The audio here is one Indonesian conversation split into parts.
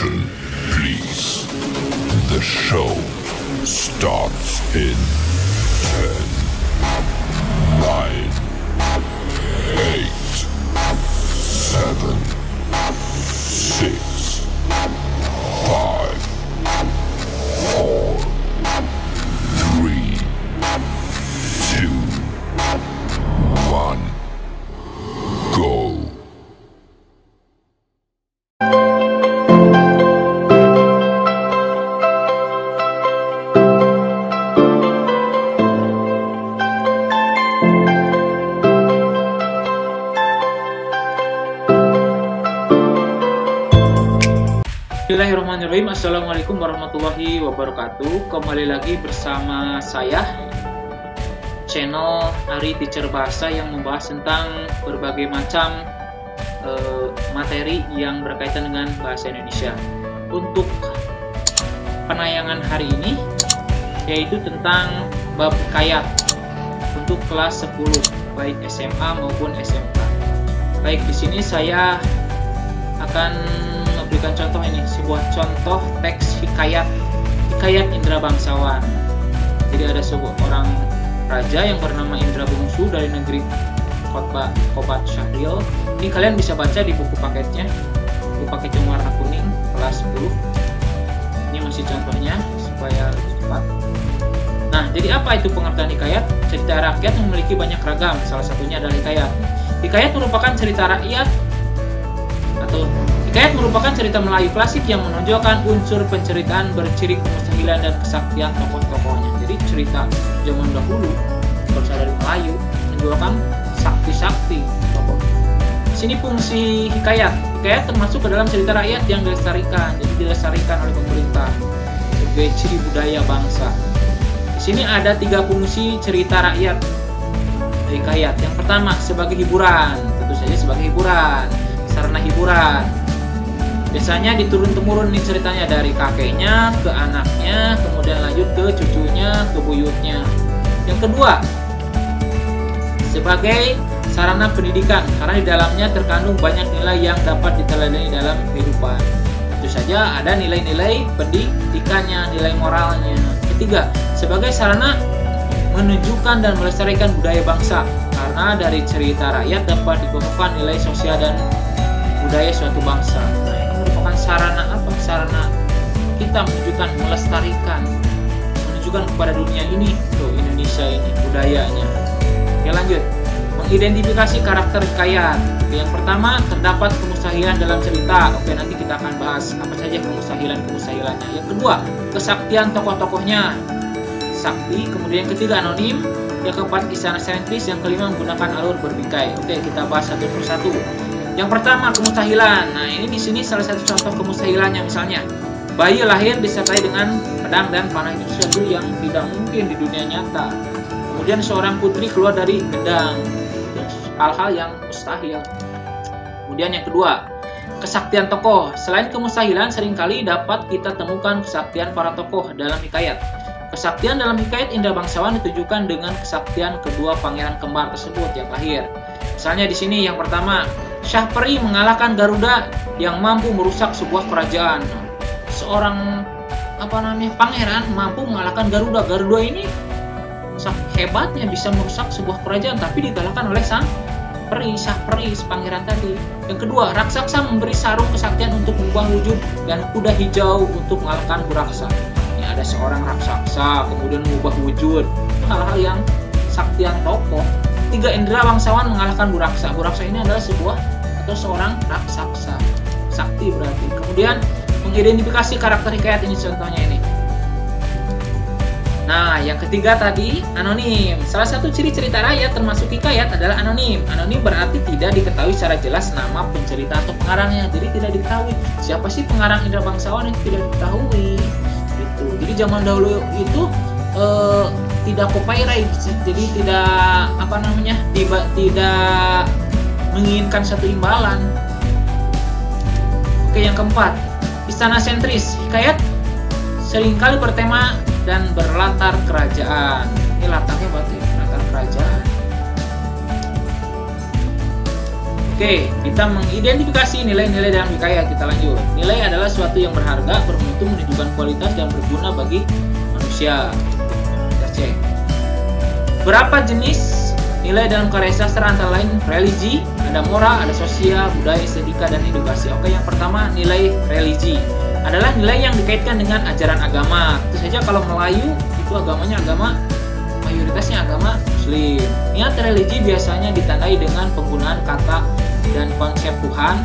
Attention, please. The show starts in 10, 9, 8, 7, 6, 5, 4, 3, 2, 1, go. Bismillahirrahmanirrahim. Assalamualaikum warahmatullahi wabarakatuh. Kembali lagi bersama saya, channel Ari Teacher Bahasa, yang membahas tentang berbagai macam materi yang berkaitan dengan bahasa Indonesia. Untuk penayangan hari ini yaitu tentang bab hikayat untuk kelas 10 baik SMA maupun SMK. Baik, di sini saya akan memberikan contoh ini, sebuah contoh teks hikayat Indra Bangsawan. Jadi ada sebuah orang raja yang bernama Indra Bungsu dari negeri Kobat Syahril. Ini kalian bisa baca di buku paketnya, buku paket yang warna kuning kelas 10. Ini masih contohnya supaya lebih cepat. Nah, jadi apa itu pengertian hikayat? Cerita rakyat memiliki banyak ragam, salah satunya adalah hikayat. Hikayat merupakan cerita rakyat Hikayat merupakan cerita Melayu klasik yang menonjolkan unsur penceritaan berciri kemustahilan dan kesaktian tokoh-tokohnya. Jadi cerita zaman dahulu berasal dari Melayu, menonjolkan sakti-sakti tokoh. Di sini fungsi hikayat. Hikayat termasuk ke dalam cerita rakyat yang dilestarikan, jadi dilestarikan oleh pemerintah sebagai ciri budaya bangsa. Di sini ada 3 fungsi cerita rakyat hikayat. Yang pertama, sebagai hiburan, tentu saja sebagai hiburan, sarana hiburan. Biasanya diturun-temurun nih ceritanya dari kakeknya ke anaknya, kemudian lanjut ke cucunya, ke buyutnya. Yang kedua, sebagai sarana pendidikan, karena di dalamnya terkandung banyak nilai yang dapat diteladani dalam kehidupan. Tentu saja ada nilai-nilai pendidikannya, nilai moralnya. Ketiga, sebagai sarana menunjukkan dan melestarikan budaya bangsa, karena dari cerita rakyat dapat dikukuhkan nilai sosial dan budaya suatu bangsa. Nah, ini merupakan sarana apa? Sarana kita menunjukkan, melestarikan, menunjukkan kepada dunia ini, tuh Indonesia ini budayanya. Oke, lanjut. Mengidentifikasi karakter hikayat. Yang pertama, terdapat kemustahilan dalam cerita. Oke, nanti kita akan bahas apa saja kemustahilannya. Yang kedua, kesaktian tokoh-tokohnya, sakti. Kemudian yang ketiga, anonim. Yang keempat, kisah sentris. Yang kelima, menggunakan alur berbikai. Oke, kita bahas satu persatu. Yang pertama, kemustahilan. Nah, ini di sini salah satu contoh kemustahilannya, misalnya bayi lahir disertai dengan pedang dan panah, itu sesuatu yang tidak mungkin di dunia nyata. Kemudian seorang putri keluar dari gendang, hal-hal yang mustahil. Kemudian yang kedua, kesaktian tokoh. Selain kemustahilan, seringkali dapat kita temukan kesaktian para tokoh dalam hikayat. Kesaktian dalam hikayat Indra Bangsawan ditujukan dengan kesaktian kedua pangeran kembar tersebut yang lahir. Misalnya di sini yang pertama, Syah Peri mengalahkan Garuda yang mampu merusak sebuah kerajaan. Seorang pangeran mampu mengalahkan Garuda. Garuda ini hebatnya bisa merusak sebuah kerajaan, tapi dikalahkan oleh Syah Peri, pangeran tadi. Yang kedua, raksasa memberi sarung kesaktian untuk mengubah wujud dan kuda hijau untuk mengalahkan Buraksa. Ini ada seorang raksasa kemudian mengubah wujud, hal-hal yang saktian tokoh. Tiga, Indra Bangsawan mengalahkan Buraksa. Buraksa ini adalah seorang raksasa, sakti berarti. Kemudian mengidentifikasi karakter hikayat, ini contohnya ini. Nah, yang ketiga tadi, anonim. Salah satu ciri cerita rakyat termasuk hikayat adalah anonim. Anonim berarti tidak diketahui secara jelas nama pencerita atau pengarangnya. Jadi tidak diketahui siapa sih pengarang Indra Bangsawan, itu tidak diketahui. Gitu. Jadi zaman dahulu itu tidak copyright, jadi tidak tidak menginginkan satu imbalan. Oke, yang keempat, istana sentris. Hikayat seringkali bertema dan berlatar kerajaan. Ini latarnya berarti latar kerajaan. Oke, kita mengidentifikasi nilai-nilai dalam hikayat. Kita lanjut. Nilai adalah suatu yang berharga, bermutu, menunjukkan kualitas dan berguna bagi manusia. Kita cek. Berapa jenis nilai dalam karya sastra antara lain religi, ada moral, ada sosial, budaya, estetika, dan edukasi. Oke, yang pertama nilai religi adalah nilai yang dikaitkan dengan ajaran agama. Tentu saja kalau Melayu itu agamanya mayoritasnya agama Muslim. Niat religi biasanya ditandai dengan penggunaan kata dan konsep Tuhan,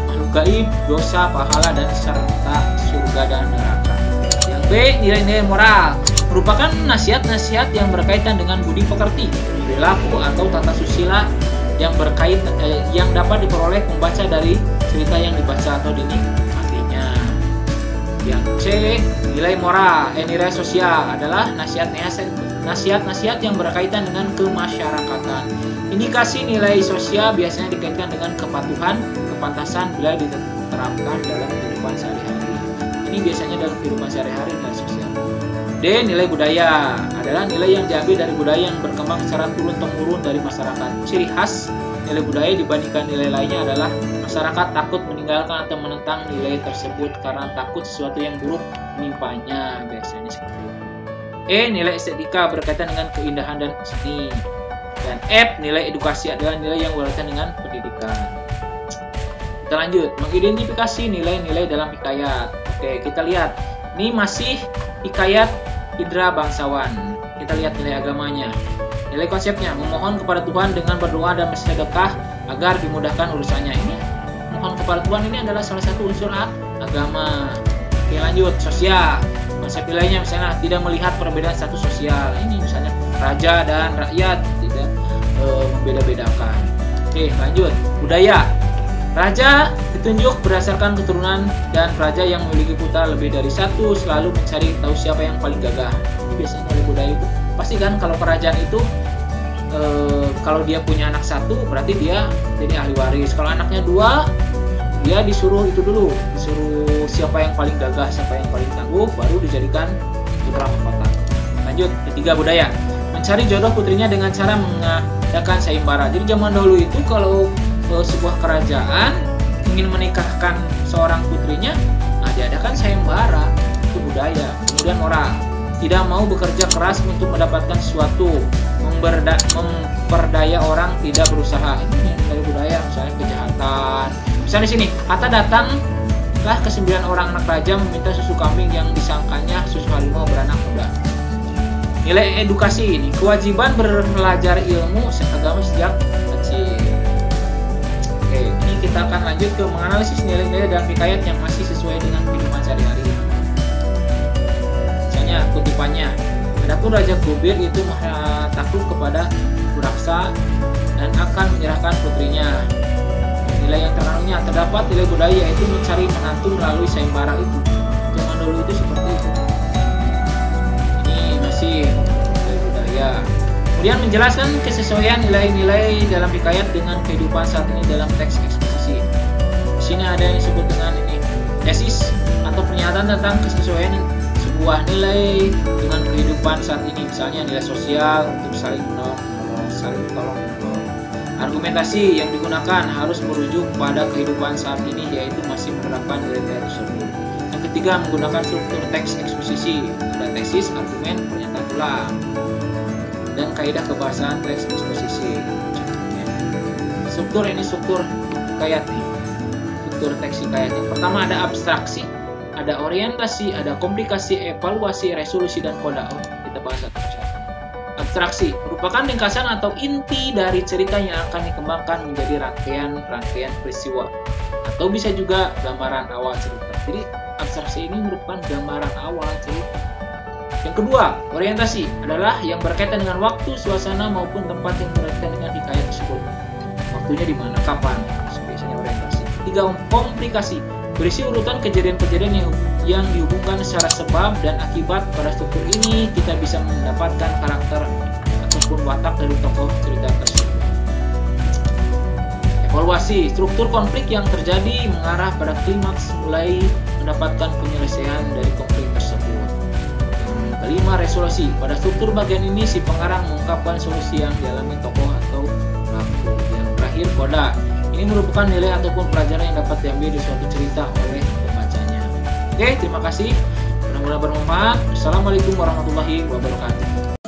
makhluk gaib, dosa, pahala, dan serta surga dan neraka. Yang B, nilai-nilai moral merupakan nasihat-nasihat yang berkaitan dengan budi pekerti, perilaku atau tata susila yang dapat diperoleh pembaca dari cerita yang dibaca atau dinikmatinya. Yang C, nilai moral, nilai sosial adalah nasihat-nasihat yang berkaitan dengan kemasyarakatan. Indikasi nilai sosial biasanya dikaitkan dengan kepatuhan, kepantasan bila diterapkan dalam kehidupan sehari-hari. Ini biasanya dalam kehidupan sehari-hari nilai sosial. D, nilai budaya adalah nilai yang diambil dari budaya yang berkembang secara turun-temurun dari masyarakat. Ciri khas nilai budaya dibandingkan nilai lainnya adalah masyarakat takut meninggalkan atau menentang nilai tersebut karena takut sesuatu yang buruk menimpanya, biasanya seperti itu. E, nilai estetika berkaitan dengan keindahan dan seni. Dan F, nilai edukasi adalah nilai yang berkaitan dengan pendidikan. Kita lanjut, mengidentifikasi nilai-nilai dalam hikayat. Oke, kita lihat. Ini masih hikayat Indra Bangsawan. Kita lihat nilai agamanya. Nilai konsepnya, memohon kepada Tuhan dengan berdoa dan bersedekah agar dimudahkan urusannya. Ini mohon kepada Tuhan ini adalah salah satu unsur agama. Oke, lanjut, sosial. Konsep nilainya misalnya tidak melihat perbedaan status sosial. Ini misalnya raja dan rakyat tidak membeda-bedakan. Oke, lanjut, budaya. Raja ditunjuk berdasarkan keturunan dan raja yang memiliki putra lebih dari satu selalu mencari tahu siapa yang paling gagah. Ini biasanya oleh budaya itu. Pasti kan kalau kerajaan itu kalau dia punya anak satu berarti dia jadi ahli waris. Kalau anaknya dua, dia disuruh siapa yang paling gagah, siapa yang paling tangguh, baru dijadikan putra mahkota. Lanjut, ketiga, budaya. Mencari jodoh putrinya dengan cara mengadakan sayembara. Jadi zaman dahulu itu kalau sebuah kerajaan ingin menikahkan seorang putrinya, diadakan sayembara. Itu budaya. Kemudian moral. Tidak mau bekerja keras untuk mendapatkan sesuatu, memperdaya orang, tidak berusaha. Ini dari budaya, misalnya kejahatan. Misalnya di sini, Hatta datanglah ke 9 orang anak raja meminta susu kambing yang disangkanya susu harimau beranak muda. Nilai edukasi ini, kewajiban belajar ilmu agama sejak kecil. Oke, ini kita akan lanjut ke menganalisis nilai-nilai dalam hikayat yang masih sesuai dengan kehidupan sehari-hari. Misalnya kutipannya, adapun Raja Kubir itu takluk kepada Buraksa dan akan menyerahkan putrinya. Nilai yang terkandungnya terdapat nilai budaya, yaitu mencari menantu melalui sayembara itu. Zaman dulu itu seperti itu. Ini masih nilai budaya. Kemudian menjelaskan kesesuaian nilai-nilai dalam hikayat dengan kehidupan saat ini dalam teks eksposisi. Di sini ada yang disebut dengan ini tesis atau pernyataan tentang kesesuaian sebuah nilai dengan kehidupan saat ini. Misalnya nilai sosial untuk saling tolong. Argumentasi yang digunakan harus merujuk pada kehidupan saat ini, yaitu masih menerapkan nilai-nilai tersebut. Yang ketiga, menggunakan struktur teks eksposisi. Ada tesis, argumen, pernyataan ulang, dan kaidah kebahasaan teks eksposisi. Struktur ini struktur hikayat nih. Struktur teks hikayat. Yang pertama ada abstraksi, ada orientasi, ada komplikasi, evaluasi, resolusi, dan koda. Kita bahas satu-satu. Abstraksi merupakan ringkasan atau inti dari cerita yang akan dikembangkan menjadi rangkaian peristiwa, atau bisa juga gambaran awal cerita. Jadi abstraksi ini merupakan gambaran awal cerita. Yang kedua, orientasi adalah yang berkaitan dengan waktu, suasana maupun tempat yang berkaitan dengan hikayat tersebut. Waktunya di mana, kapan, biasanya orientasi. Tiga, komplikasi berisi urutan kejadian-kejadian yang dihubungkan secara sebab dan akibat. Pada struktur ini kita bisa mendapatkan karakter ataupun watak dari tokoh cerita tersebut. Evaluasi, struktur konflik yang terjadi mengarah pada klimaks mulai mendapatkan penyelesaian dari konflik tersebut. Yang kelima, resolusi. Pada struktur bagian ini si pengarang mengungkapkan solusi yang dialami tokoh atau pelaku. Yang terakhir, koda. Ini Ini merupakan nilai ataupun pelajaran yang dapat diambil di suatu cerita oleh pembacanya. Oke, terima kasih. Mudah-mudahan bermanfaat. Assalamualaikum warahmatullahi wabarakatuh.